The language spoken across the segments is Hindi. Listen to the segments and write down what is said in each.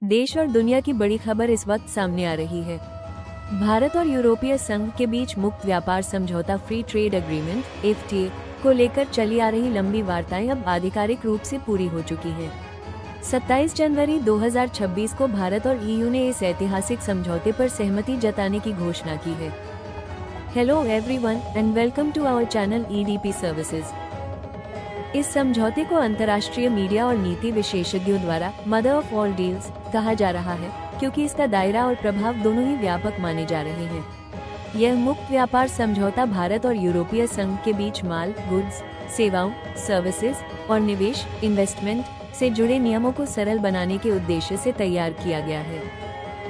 देश और दुनिया की बड़ी खबर इस वक्त सामने आ रही है। भारत और यूरोपीय संघ के बीच मुक्त व्यापार समझौता फ्री ट्रेड एग्रीमेंट (FTA) को लेकर चली आ रही लंबी वार्ताएं अब आधिकारिक रूप से पूरी हो चुकी हैं। 27 जनवरी 2026 को भारत और EU ने इस ऐतिहासिक समझौते पर सहमति जताने की घोषणा की है। Hello everyone and welcome to our channel EDP services. इस समझौते को अंतर्राष्ट्रीय मीडिया और नीति विशेषज्ञों द्वारा मदर ऑफ ऑल डील्स कहा जा रहा है, क्योंकि इसका दायरा और प्रभाव दोनों ही व्यापक माने जा रहे हैं। यह मुक्त व्यापार समझौता भारत और यूरोपीय संघ के बीच माल, गुड्स, सेवाओं, सर्विसेज और निवेश इन्वेस्टमेंट से जुड़े नियमों को सरल बनाने के उद्देश्य से तैयार किया गया है।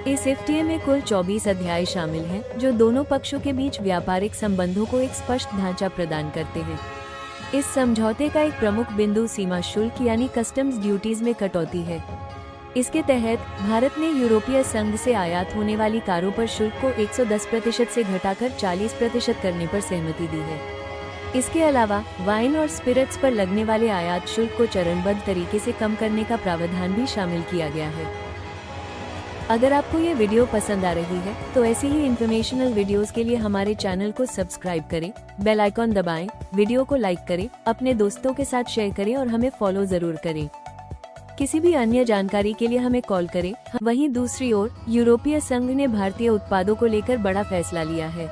इस FTA में कुल 24 अध्याय शामिल हैं, जो दोनों पक्षों के बीच व्यापारिक संबंधों को एक स्पष्ट ढांचा प्रदान करते हैं। इस समझौते का एक प्रमुख बिंदु सीमा शुल्क यानी कस्टम्स ड्यूटीज में कटौती है। इसके तहत भारत ने यूरोपीय संघ से आयात होने वाली कारों पर शुल्क को 110% से घटाकर 40% करने पर सहमति दी है। इसके अलावा वाइन और स्पिरिट्स पर लगने वाले आयात शुल्क को चरणबद्ध तरीके से कम करने का प्रावधान भी शामिल किया गया है। अगर आपको ये वीडियो पसंद आ रही है तो ऐसी ही इंफॉर्मेशनल वीडियोस के लिए हमारे चैनल को सब्सक्राइब करें, बेल आइकॉन दबाएं, वीडियो को लाइक करें, अपने दोस्तों के साथ शेयर करें और हमें फॉलो जरूर करें। किसी भी अन्य जानकारी के लिए हमें कॉल करें। वहीं दूसरी ओर यूरोपीय संघ ने भारतीय उत्पादों को लेकर बड़ा फैसला लिया है।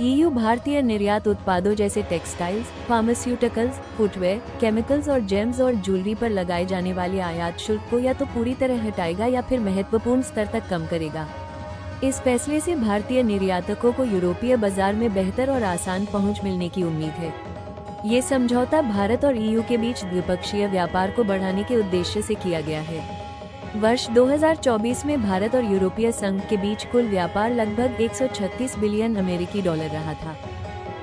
EU भारतीय निर्यात उत्पादों जैसे टेक्सटाइल्स, फार्मास्यूटिकल्स, फुटवेयर, केमिकल्स और जेम्स और ज्वेलरी पर लगाए जाने वाले आयात शुल्क को या तो पूरी तरह हटाएगा या फिर महत्वपूर्ण स्तर तक कम करेगा। इस फैसले से भारतीय निर्यातकों को यूरोपीय बाजार में बेहतर और आसान पहुंच मिलने की उम्मीद है। ये समझौता भारत और EU के बीच द्विपक्षीय व्यापार को बढ़ाने के उद्देश्य से किया गया है। वर्ष 2024 में भारत और यूरोपीय संघ के बीच कुल व्यापार लगभग 136 बिलियन अमेरिकी डॉलर रहा था।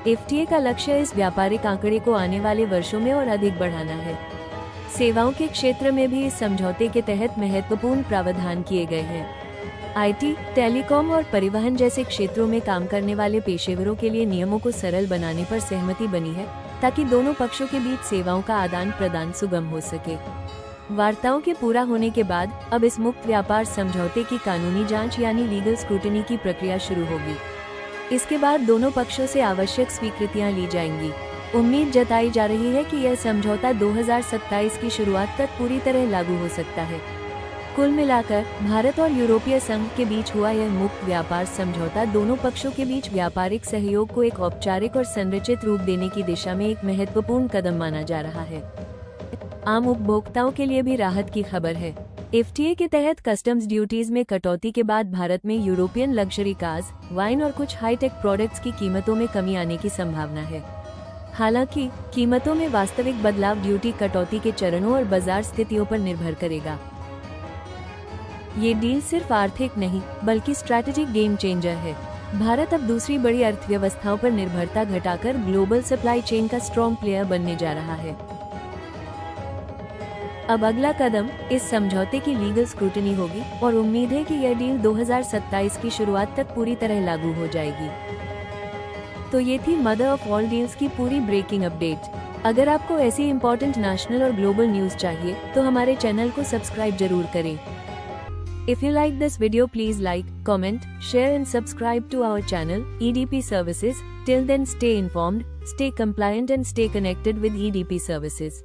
FTA का लक्ष्य इस व्यापारिक आंकड़े को आने वाले वर्षों में और अधिक बढ़ाना है। सेवाओं के क्षेत्र में भी इस समझौते के तहत महत्वपूर्ण प्रावधान किए गए हैं। IT, टेलीकॉम और परिवहन जैसे क्षेत्रों में काम करने वाले पेशेवरों के लिए नियमों को सरल बनाने पर सहमति बनी है, ताकि दोनों पक्षों के बीच सेवाओं का आदान प्रदान सुगम हो सके। वार्ताओं के पूरा होने के बाद अब इस मुक्त व्यापार समझौते की कानूनी जांच यानी लीगल स्क्रूटनी की प्रक्रिया शुरू होगी। इसके बाद दोनों पक्षों से आवश्यक स्वीकृतियां ली जाएंगी। उम्मीद जताई जा रही है कि यह समझौता 2027 की शुरुआत तक पूरी तरह लागू हो सकता है। कुल मिलाकर भारत और यूरोपीय संघ के बीच हुआ यह मुक्त व्यापार समझौता दोनों पक्षों के बीच व्यापारिक सहयोग को एक औपचारिक और संरचित रूप देने की दिशा में एक महत्वपूर्ण कदम माना जा रहा है। आम उपभोक्ताओं के लिए भी राहत की खबर है। FTA के तहत कस्टम्स ड्यूटीज में कटौती के बाद भारत में यूरोपियन लग्जरी कार्स, वाइन और कुछ हाईटेक प्रोडक्ट्स की कीमतों में कमी आने की संभावना है। हालांकि कीमतों में वास्तविक बदलाव ड्यूटी कटौती के चरणों और बाजार स्थितियों पर निर्भर करेगा। ये डील सिर्फ आर्थिक नहीं बल्कि स्ट्रैटेजिक गेम चेंजर है। भारत अब दूसरी बड़ी अर्थव्यवस्थाओं पर निर्भरता घटाकर ग्लोबल सप्लाई चेन का स्ट्रॉन्ग प्लेयर बनने जा रहा है। अब अगला कदम इस समझौते की लीगल स्क्रूटनी होगी और उम्मीद है कि यह डील 2027 की शुरुआत तक पूरी तरह लागू हो जाएगी। तो ये थी मदर ऑफ ऑल डील्स की पूरी ब्रेकिंग अपडेट। अगर आपको ऐसी इंपॉर्टेंट नेशनल और ग्लोबल न्यूज चाहिए तो हमारे चैनल को सब्सक्राइब जरूर करें। If you like this video, please like, comment, share and subscribe to our channel EDP Services. Till then, stay informed, stay compliant and stay connected with EDP Services.